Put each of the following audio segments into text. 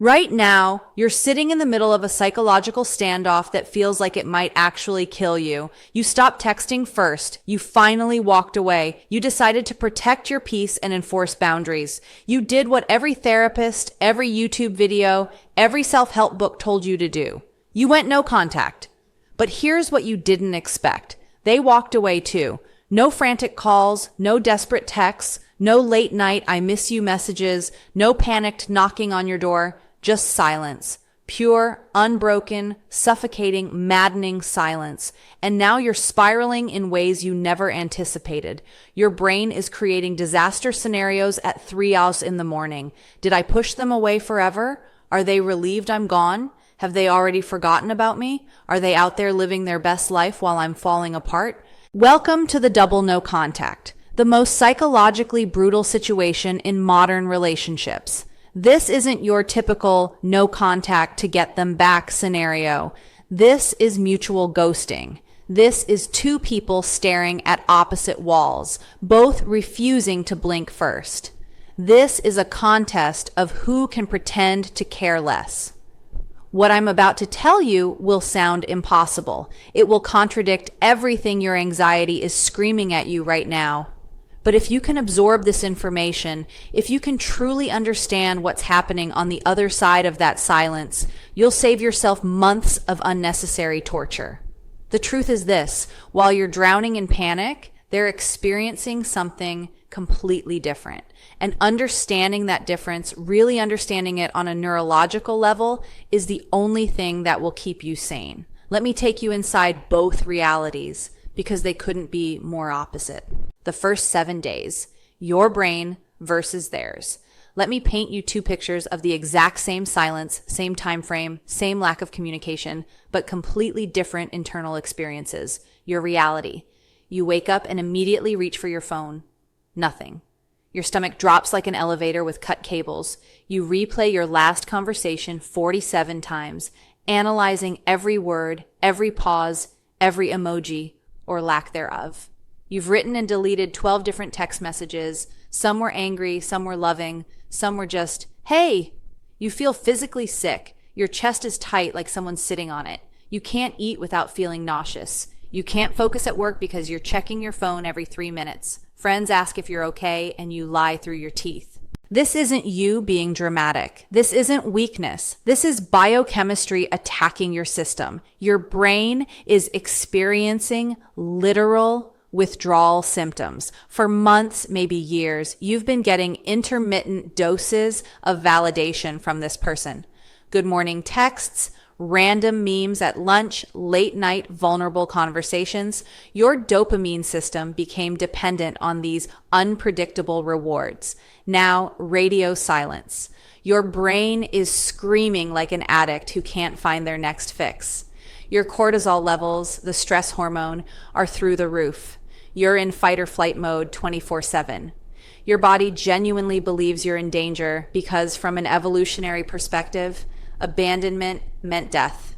Right now, you're sitting in the middle of a psychological standoff that feels like it might actually kill you. You stopped texting first. You finally walked away. You decided to protect your peace and enforce boundaries. You did what every therapist, every YouTube video, every self-help book told you to do. You went no contact. But here's what you didn't expect. They walked away too. No frantic calls, no desperate texts, no late night I miss you messages, no panicked knocking on your door. Just silence. Pure, unbroken, suffocating, maddening silence. And now you're spiraling in ways you never anticipated. Your brain is creating disaster scenarios at 3 hours in the morning. Did I push them away forever? Are they relieved I'm gone? Have they already forgotten about me? Are they out there living their best life while I'm falling apart? Welcome to the double no contact, the most psychologically brutal situation in modern relationships. This isn't your typical no contact to get them back scenario. This is mutual ghosting. This is two people staring at opposite walls, both refusing to blink first. This is a contest of who can pretend to care less. What I'm about to tell you will sound impossible. It will contradict everything your anxiety is screaming at you right now. But if you can absorb this information, if you can truly understand what's happening on the other side of that silence, you'll save yourself months of unnecessary torture. The truth is this: while you're drowning in panic, they're experiencing something completely different. And understanding that difference, really understanding it on a neurological level, is the only thing that will keep you sane. Let me take you inside both realities, because they couldn't be more opposite. The first 7 days, your brain versus theirs. Let me paint you two pictures of the exact same silence, same time frame, same lack of communication, but completely different internal experiences. Your reality. You wake up and immediately reach for your phone. Nothing. Your stomach drops like an elevator with cut cables. You replay your last conversation 47 times, analyzing every word, every pause, every emoji, or lack thereof. You've written and deleted 12 different text messages. Some were angry, some were loving, some were just, hey. You feel physically sick. Your chest is tight like someone's sitting on it. You can't eat without feeling nauseous. You can't focus at work because you're checking your phone every 3 minutes. Friends ask if you're okay, and you lie through your teeth. This isn't you being dramatic. This isn't weakness. This is biochemistry attacking your system. Your brain is experiencing literal withdrawal symptoms. For months, maybe years, you've been getting intermittent doses of validation from this person. Good morning texts, random memes at lunch, late night vulnerable conversations. Your dopamine system became dependent on these unpredictable rewards. Now, radio silence. Your brain is screaming like an addict who can't find their next fix. Your cortisol levels, the stress hormone, are through the roof. You're in fight or flight mode 24/7. Your body genuinely believes you're in danger because, from an evolutionary perspective, abandonment meant death.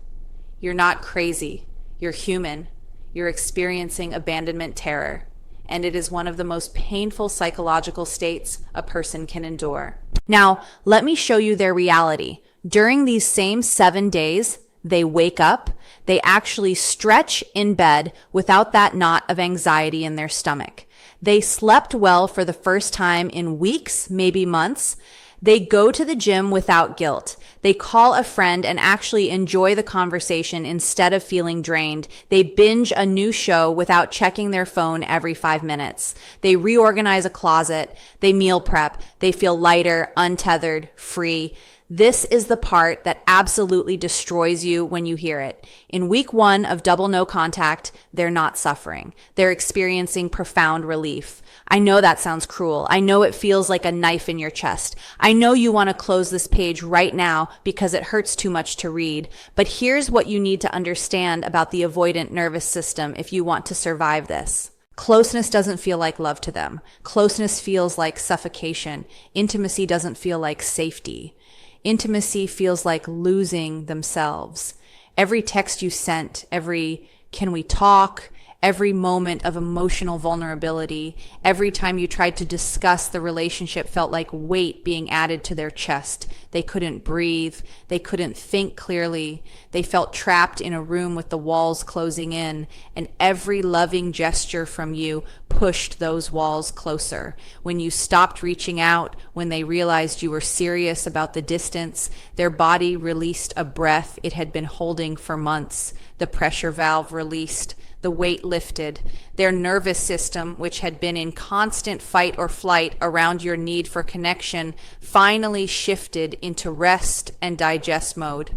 You're not crazy. You're human. You're experiencing abandonment terror. And it is one of the most painful psychological states a person can endure. Now, let me show you their reality. During these same 7 days, they wake up, they actually stretch in bed without that knot of anxiety in their stomach. They slept well for the first time in weeks, maybe months. They go to the gym without guilt. They call a friend and actually enjoy the conversation instead of feeling drained. They binge a new show without checking their phone every 5 minutes. They reorganize a closet. They meal prep. They feel lighter, untethered, free. This is the part that absolutely destroys you when you hear it. In week 1 of double no contact, they're not suffering. They're experiencing profound relief. I know that sounds cruel. I know it feels like a knife in your chest. I know you want to close this page right now because it hurts too much to read. But here's what you need to understand about the avoidant nervous system if you want to survive this. Closeness doesn't feel like love to them. Closeness feels like suffocation. Intimacy doesn't feel like safety. Intimacy feels like losing themselves. Every text you sent, every "can we talk?" every moment of emotional vulnerability, every time you tried to discuss the relationship felt like weight being added to their chest. They couldn't breathe. They couldn't think clearly. They felt trapped in a room with the walls closing in, and every loving gesture from you pushed those walls closer. When you stopped reaching out, when they realized you were serious about the distance, their body released a breath it had been holding for months. The pressure valve released. The weight lifted. Their nervous system, which had been in constant fight or flight around your need for connection, finally shifted into rest and digest mode.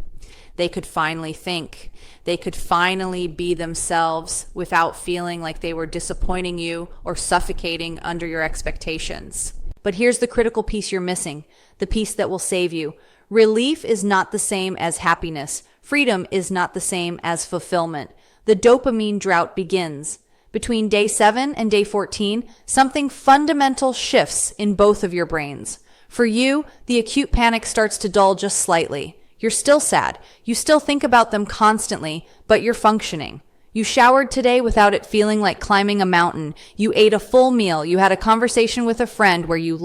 They could finally think. They could finally be themselves without feeling like they were disappointing you or suffocating under your expectations. But here's the critical piece you're missing, the piece that will save you. Relief is not the same as happiness. Freedom is not the same as fulfillment. The dopamine drought begins. Between day 7 and day 14, something fundamental shifts in both of your brains. For you, the acute panic starts to dull just slightly. You're still sad. You still think about them constantly, but you're functioning. You showered today without it feeling like climbing a mountain. You ate a full meal. You had a conversation with a friend where you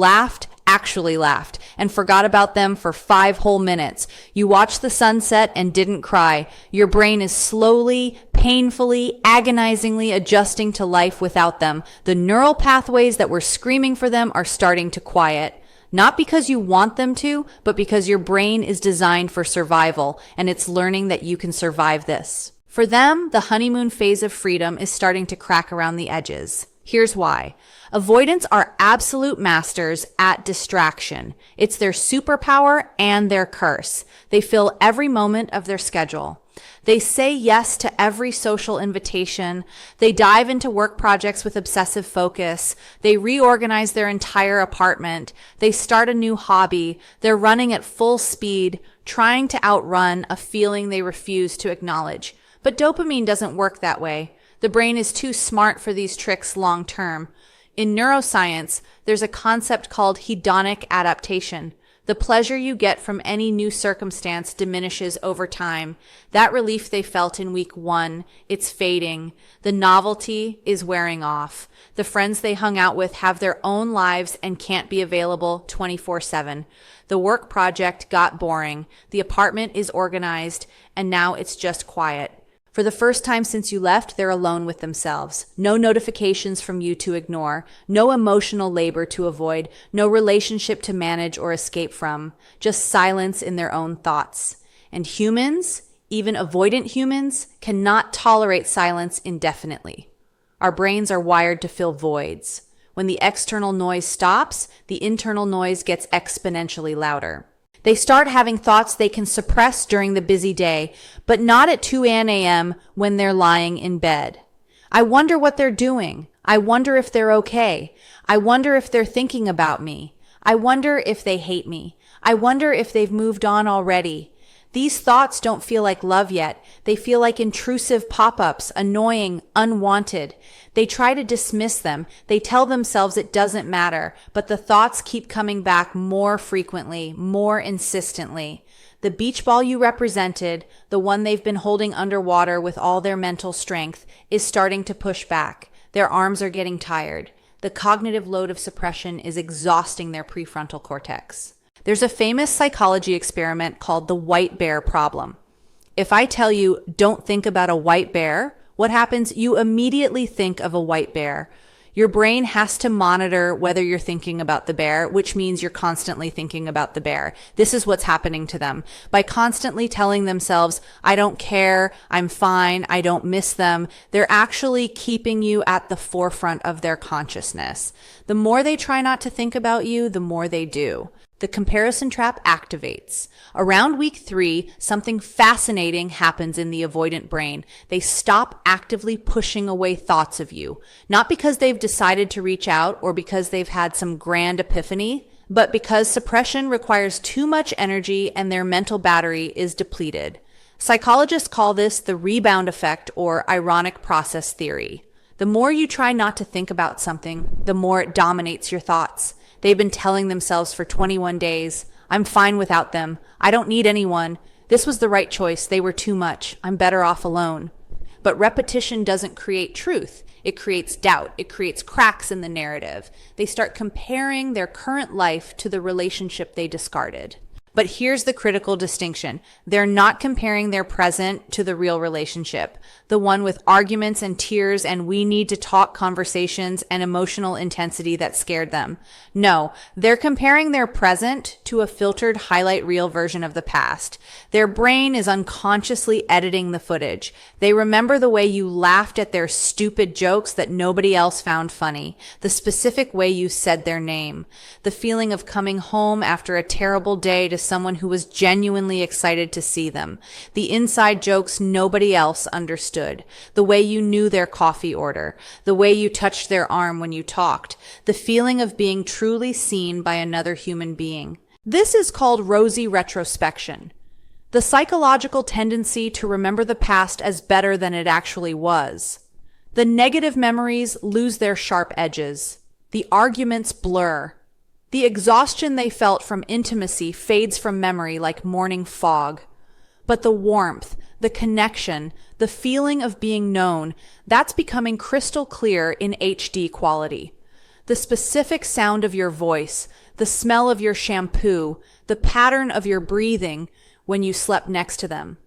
actually laughed, and forgot about them for 5 whole minutes. You watched the sunset and didn't cry. Your brain is slowly, painfully, agonizingly adjusting to life without them. The neural pathways that were screaming for them are starting to quiet. Not because you want them to, but because your brain is designed for survival, and it's learning that you can survive this. For them, the honeymoon phase of freedom is starting to crack around the edges. Here's why. Avoidants are absolute masters at distraction. It's their superpower and their curse. They fill every moment of their schedule. They say yes to every social invitation. They dive into work projects with obsessive focus. They reorganize their entire apartment. They start a new hobby. They're running at full speed, trying to outrun a feeling they refuse to acknowledge. But dopamine doesn't work that way. The brain is too smart for these tricks long term. In neuroscience, there's a concept called hedonic adaptation. The pleasure you get from any new circumstance diminishes over time. That relief they felt in week 1, it's fading. The novelty is wearing off. The friends they hung out with have their own lives and can't be available 24/7. The work project got boring. The apartment is organized, and now it's just quiet. For the first time since you left, they're alone with themselves. No notifications from you to ignore, no emotional labor to avoid, no relationship to manage or escape from, just silence in their own thoughts. And humans, even avoidant humans, cannot tolerate silence indefinitely. Our brains are wired to fill voids. When the external noise stops, the internal noise gets exponentially louder. They start having thoughts they can suppress during the busy day, but not at 2 a.m. when they're lying in bed. I wonder what they're doing. I wonder if they're okay. I wonder if they're thinking about me. I wonder if they hate me. I wonder if they've moved on already. These thoughts don't feel like love yet. They feel like intrusive pop-ups, annoying, unwanted. They try to dismiss them. They tell themselves it doesn't matter, but the thoughts keep coming back more frequently, more insistently. The beach ball you represented, the one they've been holding underwater with all their mental strength, is starting to push back. Their arms are getting tired. The cognitive load of suppression is exhausting their prefrontal cortex. There's a famous psychology experiment called the white bear problem. If I tell you, don't think about a white bear, what happens? You immediately think of a white bear. Your brain has to monitor whether you're thinking about the bear, which means you're constantly thinking about the bear. This is what's happening to them. By constantly telling themselves, I don't care, I'm fine, I don't miss them, they're actually keeping you at the forefront of their consciousness. The more they try not to think about you, the more they do. The comparison trap activates. Around week 3, something fascinating happens in the avoidant brain. They stop actively pushing away thoughts of you, not because they've decided to reach out or because they've had some grand epiphany, but because suppression requires too much energy and their mental battery is depleted. Psychologists call this the rebound effect or ironic process theory. The more you try not to think about something, the more it dominates your thoughts. They've been telling themselves for 21 days, I'm fine without them. I don't need anyone. This was the right choice. They were too much. I'm better off alone. But repetition doesn't create truth. It creates doubt. It creates cracks in the narrative. They start comparing their current life to the relationship they discarded. But here's the critical distinction. They're not comparing their present to the real relationship, the one with arguments and tears and we need to talk conversations and emotional intensity that scared them. No, they're comparing their present to a filtered highlight reel version of the past. Their brain is unconsciously editing the footage. They remember the way you laughed at their stupid jokes that nobody else found funny, the specific way you said their name, the feeling of coming home after a terrible day to someone who was genuinely excited to see them, the inside jokes nobody else understood, the way you knew their coffee order, the way you touched their arm when you talked, the feeling of being truly seen by another human being. This is called Rosy retrospection, the psychological tendency to remember the past as better than it actually was. The negative memories lose their sharp edges. The arguments blur. The exhaustion they felt from intimacy fades from memory like morning fog. But the warmth, the connection, the feeling of being known, that's becoming crystal clear in HD quality. The specific sound of your voice, the smell of your shampoo, the pattern of your breathing when you slept next to them.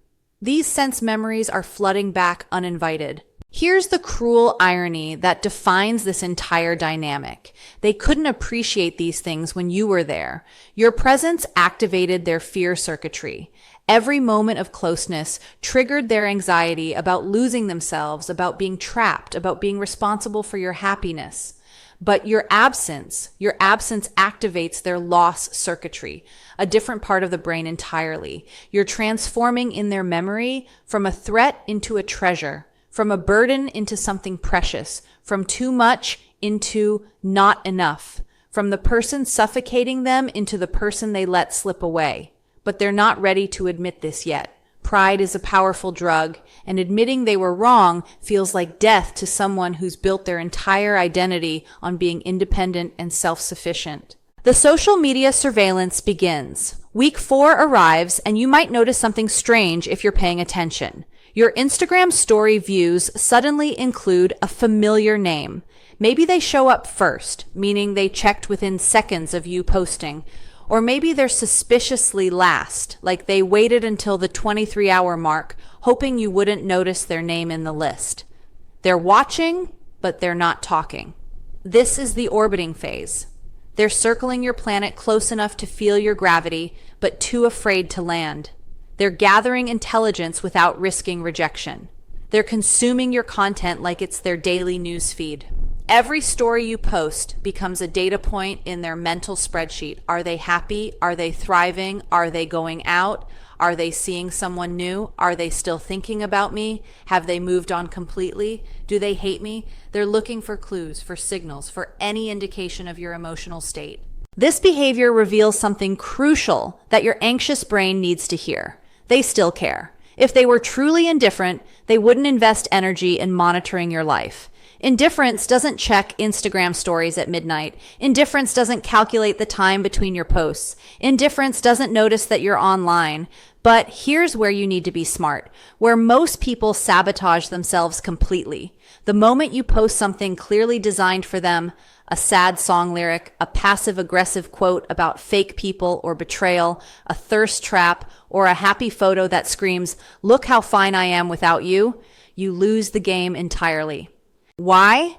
These sense memories are flooding back uninvited. Here's the cruel irony that defines this entire dynamic. They couldn't appreciate these things when you were there. Your presence activated their fear circuitry. Every moment of closeness triggered their anxiety about losing themselves, about being trapped, about being responsible for your happiness. But your absence activates their loss circuitry, a different part of the brain entirely. You're transforming in their memory from a threat into a treasure, from a burden into something precious, from too much into not enough, from the person suffocating them into the person they let slip away. But they're not ready to admit this yet. Pride is a powerful drug, and admitting they were wrong feels like death to someone who's built their entire identity on being independent and self-sufficient. The social media surveillance begins. Week 4 arrives, and you might notice something strange if you're paying attention. Your Instagram story views suddenly include a familiar name. Maybe they show up first, meaning they checked within seconds of you posting. Or maybe they're suspiciously last, like they waited until the 23-hour mark, hoping you wouldn't notice their name in the list. They're watching, but they're not talking. This is the orbiting phase. They're circling your planet close enough to feel your gravity, but too afraid to land. They're gathering intelligence without risking rejection. They're consuming your content like it's their daily news feed. Every story you post becomes a data point in their mental spreadsheet. Are they happy? Are they thriving? Are they going out? Are they seeing someone new? Are they still thinking about me? Have they moved on completely? Do they hate me? They're looking for clues, for signals, for any indication of your emotional state. This behavior reveals something crucial that your anxious brain needs to hear. They still care. If they were truly indifferent, they wouldn't invest energy in monitoring your life. Indifference doesn't check Instagram stories at midnight. Indifference doesn't calculate the time between your posts. Indifference doesn't notice that you're online. But here's where you need to be smart, where most people sabotage themselves completely. The moment you post something clearly designed for them, a sad song lyric, a passive-aggressive quote about fake people or betrayal, a thirst trap, or a happy photo that screams, "Look how fine I am without you," you lose the game entirely. Why?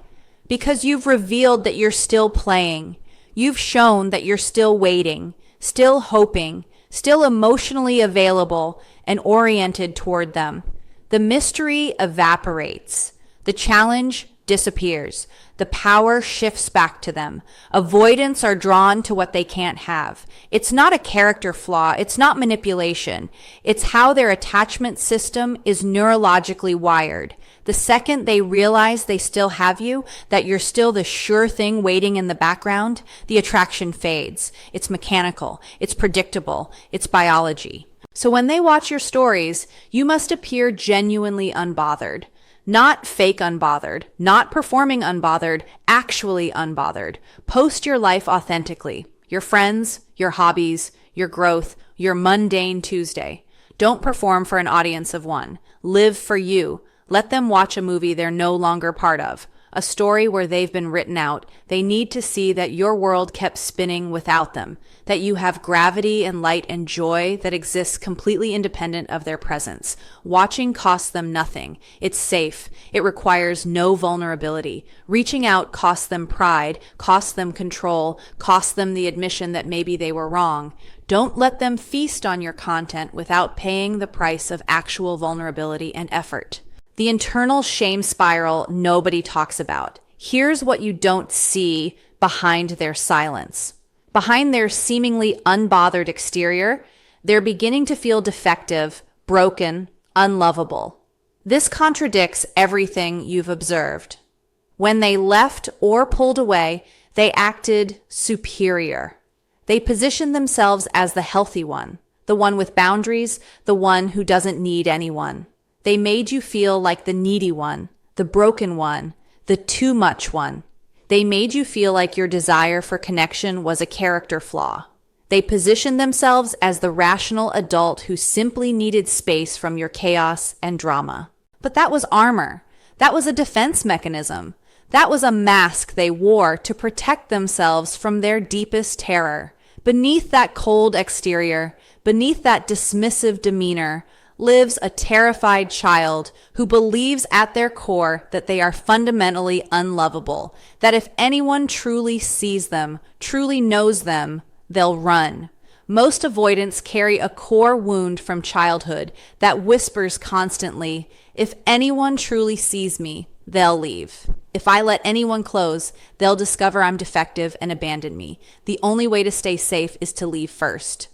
Because you've revealed that you're still playing. You've shown that you're still waiting, still hoping, still emotionally available and oriented toward them. The mystery evaporates. The challenge disappears. The power shifts back to them. Avoidants are drawn to what they can't have. It's not a character flaw. It's not manipulation. It's how their attachment system is neurologically wired. The second they realize they still have you, that you're still the sure thing waiting in the background, the attraction fades. It's mechanical. It's predictable. It's biology. So when they watch your stories, you must appear genuinely unbothered. Not fake unbothered, not performing unbothered, actually unbothered. Post your life authentically. Your friends, your hobbies, your growth, your mundane Tuesday. Don't perform for an audience of one. Live for you. Let them watch a movie they're no longer part of, a story where they've been written out. They need to see that your world kept spinning without them, that you have gravity and light and joy that exists completely independent of their presence. Watching costs them nothing. It's safe. It requires no vulnerability. Reaching out costs them pride, costs them control, costs them the admission that maybe they were wrong. Don't let them feast on your content without paying the price of actual vulnerability and effort. The internal shame spiral nobody talks about. Here's what you don't see behind their silence. Behind their seemingly unbothered exterior, they're beginning to feel defective, broken, unlovable. This contradicts everything you've observed. When they left or pulled away, they acted superior. They positioned themselves as the healthy one, the one with boundaries, the one who doesn't need anyone. They made you feel like the needy one, the broken one, the too much one. They made you feel like your desire for connection was a character flaw. They positioned themselves as the rational adult who simply needed space from your chaos and drama. But that was armor. That was a defense mechanism. That was a mask they wore to protect themselves from their deepest terror. Beneath that cold exterior, beneath that dismissive demeanor, lives a terrified child who believes at their core that they are fundamentally unlovable, that if anyone truly sees them, truly knows them, they'll run. Most avoidants carry a core wound from childhood that whispers constantly, if anyone truly sees me, they'll leave. If I let anyone close, they'll discover I'm defective and abandon me. The only way to stay safe is to leave first.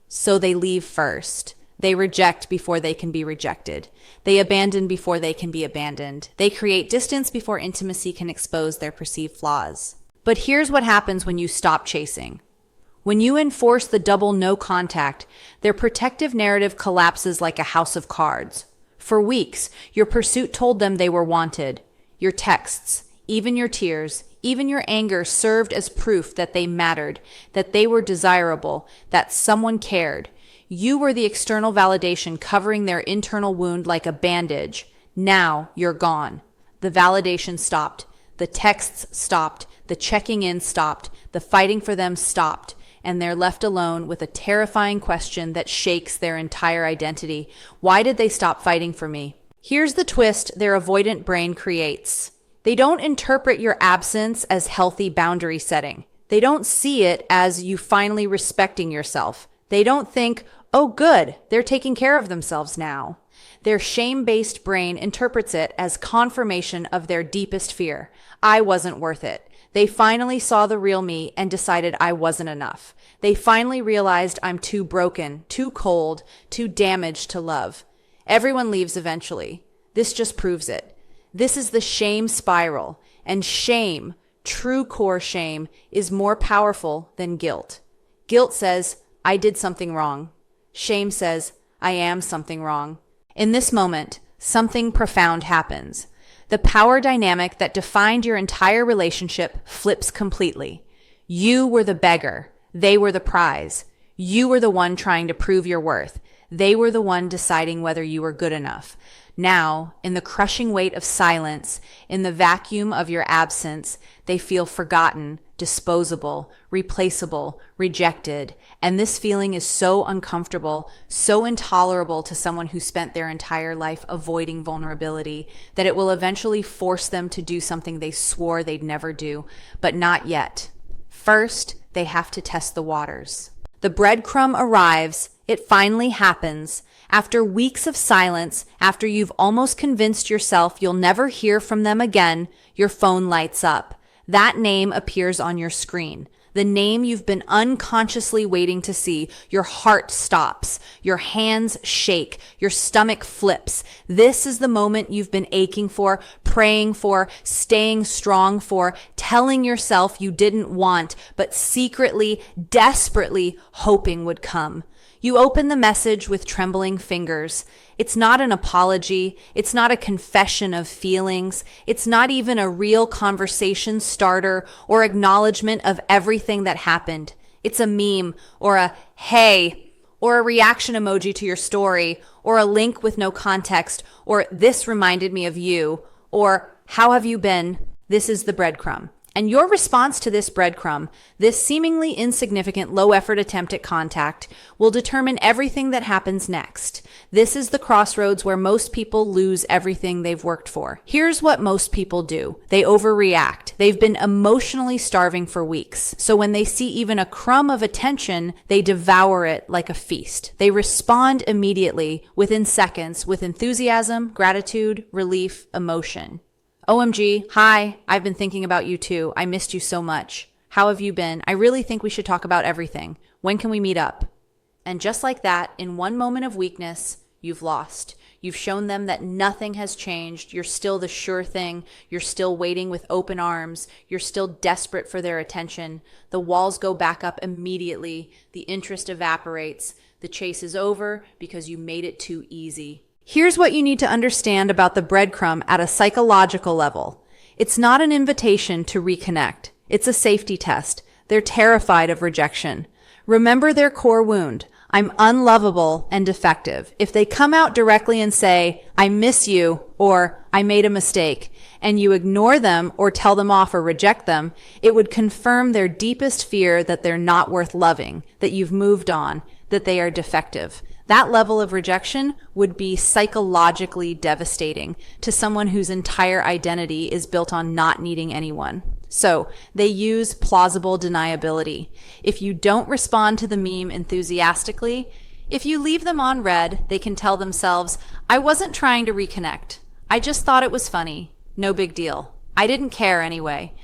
So they leave first. They reject before they can be rejected. They abandon before they can be abandoned. They create distance before intimacy can expose their perceived flaws. But here's what happens when you stop chasing. When you enforce the double no contact, their protective narrative collapses like a house of cards. For weeks, your pursuit told them they were wanted. Your texts, even your tears, even your anger served as proof that they mattered, that they were desirable, that someone cared. You were the external validation covering their internal wound like a bandage. Now you're gone. The validation stopped. The texts stopped. The checking in stopped. The fighting for them stopped. And they're left alone with a terrifying question that shakes their entire identity. Why did they stop fighting for me? Here's the twist their avoidant brain creates. They don't interpret your absence as healthy boundary setting. They don't see it as you finally respecting yourself. They don't think, oh good, they're taking care of themselves now. Their shame-based brain interprets it as confirmation of their deepest fear. I wasn't worth it. They finally saw the real me and decided I wasn't enough. They finally realized I'm too broken, too cold, too damaged to love. Everyone leaves eventually. This just proves it. This is the shame spiral, and shame, true core shame, is more powerful than guilt. Guilt says, I did something wrong. Shame says, I am something wrong. In this moment, something profound happens. The power dynamic that defined your entire relationship flips completely. You were the beggar. They were the prize. You were the one trying to prove your worth. They were the one deciding whether you were good enough. Now, in the crushing weight of silence, in the vacuum of your absence, they feel forgotten, disposable, replaceable, rejected. And this feeling is so uncomfortable, so intolerable to someone who spent their entire life avoiding vulnerability, that it will eventually force them to do something they swore they'd never do, but not yet. First, they have to test the waters. The breadcrumb arrives. It finally happens. After weeks of silence, after you've almost convinced yourself you'll never hear from them again, your phone lights up. That name appears on your screen. The name you've been unconsciously waiting to see. Your heart stops. Your hands shake. Your stomach flips. This is the moment you've been aching for, praying for, staying strong for, telling yourself you didn't want, but secretly, desperately hoping would come. You open the message with trembling fingers. It's not an apology. It's not a confession of feelings. It's not even a real conversation starter or acknowledgement of everything that happened. It's a meme or a, hey, or a reaction emoji to your story, or a link with no context, or this reminded me of you, or how have you been? This is the breadcrumb. And your response to this breadcrumb, this seemingly insignificant low-effort attempt at contact, will determine everything that happens next. This is the crossroads where most people lose everything they've worked for. Here's what most people do. They overreact. They've been emotionally starving for weeks. So when they see even a crumb of attention, they devour it like a feast. They respond immediately, within seconds, with enthusiasm, gratitude, relief, emotion. OMG, hi, I've been thinking about you too. I missed you so much. How have you been? I really think we should talk about everything. When can we meet up? And just like that, in one moment of weakness, you've lost. You've shown them that nothing has changed. You're still the sure thing. You're still waiting with open arms. You're still desperate for their attention. The walls go back up immediately. The interest evaporates. The chase is over because you made it too easy. Here's what you need to understand about the breadcrumb at a psychological level. It's not an invitation to reconnect. It's a safety test. They're terrified of rejection. Remember their core wound. I'm unlovable and defective. If they come out directly and say, I miss you, or I made a mistake, and you ignore them or tell them off or reject them, it would confirm their deepest fear that they're not worth loving, that you've moved on, that they are defective. That level of rejection would be psychologically devastating to someone whose entire identity is built on not needing anyone. So they use plausible deniability. If you don't respond to the meme enthusiastically, if you leave them on red, they can tell themselves, I wasn't trying to reconnect. I just thought it was funny. No big deal. I didn't care anyway.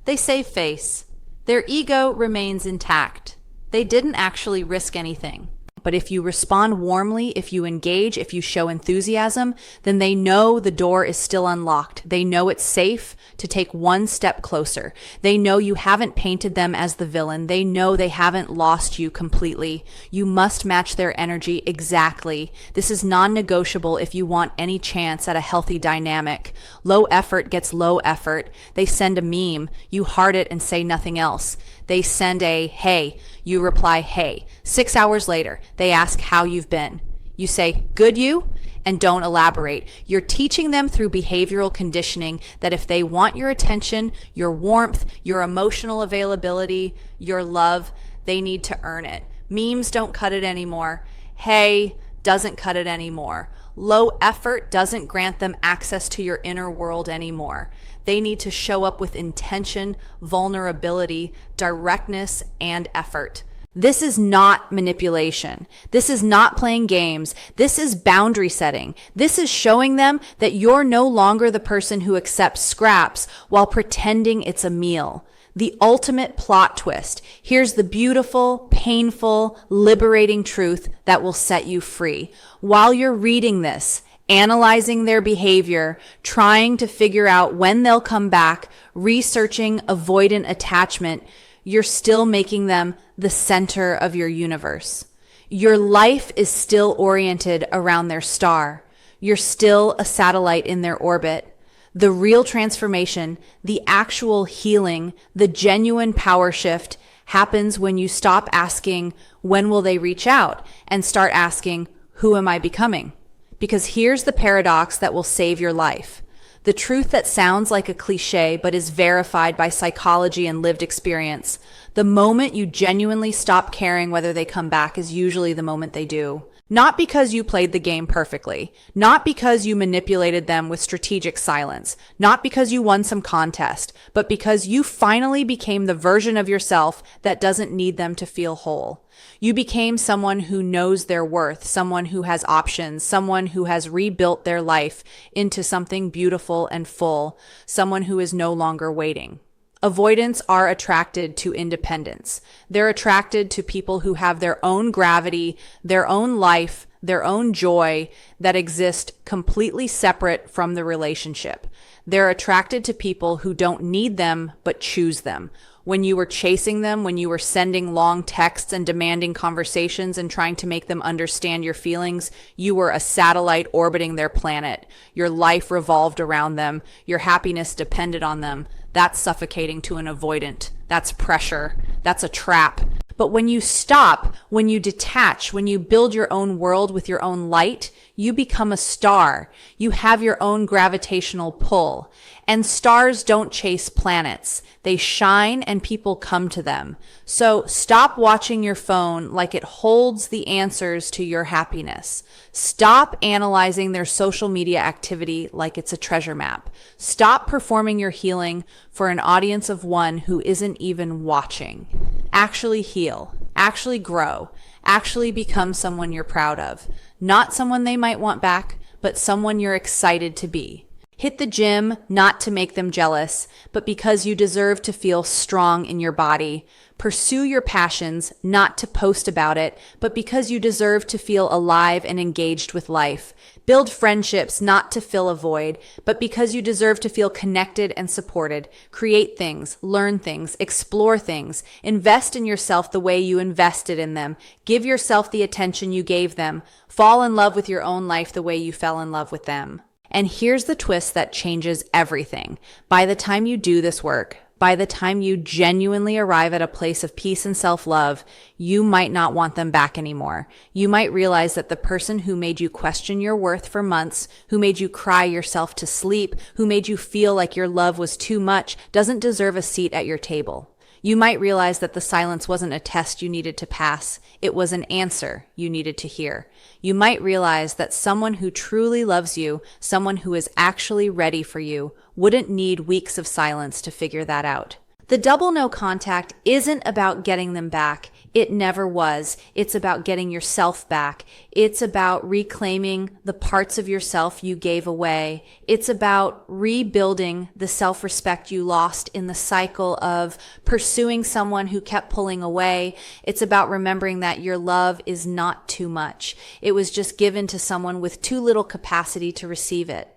They save face. Their ego remains intact. They didn't actually risk anything. But if you respond warmly, if you engage, if you show enthusiasm, then they know the door is still unlocked. They know it's safe to take one step closer. They know you haven't painted them as the villain. They know they haven't lost you completely. You must match their energy exactly. This is non-negotiable if you want any chance at a healthy dynamic. Low effort gets low effort. They send a meme. You heart it and say nothing else. They send a, hey. You reply, hey. 6 hours later, they ask how you've been. You say, good you? And don't elaborate. You're teaching them through behavioral conditioning that if they want your attention, your warmth, your emotional availability, your love, they need to earn it. Memes don't cut it anymore. Hey doesn't cut it anymore. Low effort doesn't grant them access to your inner world anymore. They need to show up with intention, vulnerability, directness, and effort. This is not manipulation. This is not playing games. This is boundary setting. This is showing them that you're no longer the person who accepts scraps while pretending it's a meal. The ultimate plot twist. Here's the beautiful, painful, liberating truth that will set you free. While you're reading this, analyzing their behavior, trying to figure out when they'll come back, researching avoidant attachment, you're still making them the center of your universe. Your life is still oriented around their star. You're still a satellite in their orbit. The real transformation, the actual healing, the genuine power shift happens when you stop asking, when will they reach out? And start asking, who am I becoming? Because here's the paradox that will save your life. The truth that sounds like a cliche but is verified by psychology and lived experience. The moment you genuinely stop caring whether they come back is usually the moment they do. Not because you played the game perfectly, not because you manipulated them with strategic silence, not because you won some contest, but because you finally became the version of yourself that doesn't need them to feel whole. You became someone who knows their worth, someone who has options, someone who has rebuilt their life into something beautiful and full, someone who is no longer waiting. Avoidants are attracted to independence. They're attracted to people who have their own gravity, their own life, their own joy that exist completely separate from the relationship. They're attracted to people who don't need them but choose them. When you were chasing them, when you were sending long texts and demanding conversations and trying to make them understand your feelings, you were a satellite orbiting their planet. Your life revolved around them. Your happiness depended on them. That's suffocating to an avoidant. That's pressure. That's a trap. But when you stop, when you detach, when you build your own world with your own light, you become a star. You have your own gravitational pull. And stars don't chase planets. They shine and people come to them. So stop watching your phone like it holds the answers to your happiness. Stop analyzing their social media activity like it's a treasure map. Stop performing your healing for an audience of one who isn't even watching. Actually heal. Actually grow. Actually become someone you're proud of. Not someone they might want back, but someone you're excited to be. Hit the gym, not to make them jealous, but because you deserve to feel strong in your body. Pursue your passions, not to post about it, but because you deserve to feel alive and engaged with life. Build friendships, not to fill a void, but because you deserve to feel connected and supported. Create things, learn things, explore things. Invest in yourself the way you invested in them. Give yourself the attention you gave them. Fall in love with your own life the way you fell in love with them. And here's the twist that changes everything. By the time you do this work, by the time you genuinely arrive at a place of peace and self-love, you might not want them back anymore. You might realize that the person who made you question your worth for months, who made you cry yourself to sleep, who made you feel like your love was too much, doesn't deserve a seat at your table. You might realize that the silence wasn't a test you needed to pass. It was an answer you needed to hear. You might realize that someone who truly loves you, someone who is actually ready for you, wouldn't need weeks of silence to figure that out. The double no contact isn't about getting them back. It never was. It's about getting yourself back. It's about reclaiming the parts of yourself you gave away. It's about rebuilding the self-respect you lost in the cycle of pursuing someone who kept pulling away. It's about remembering that your love is not too much. It was just given to someone with too little capacity to receive it.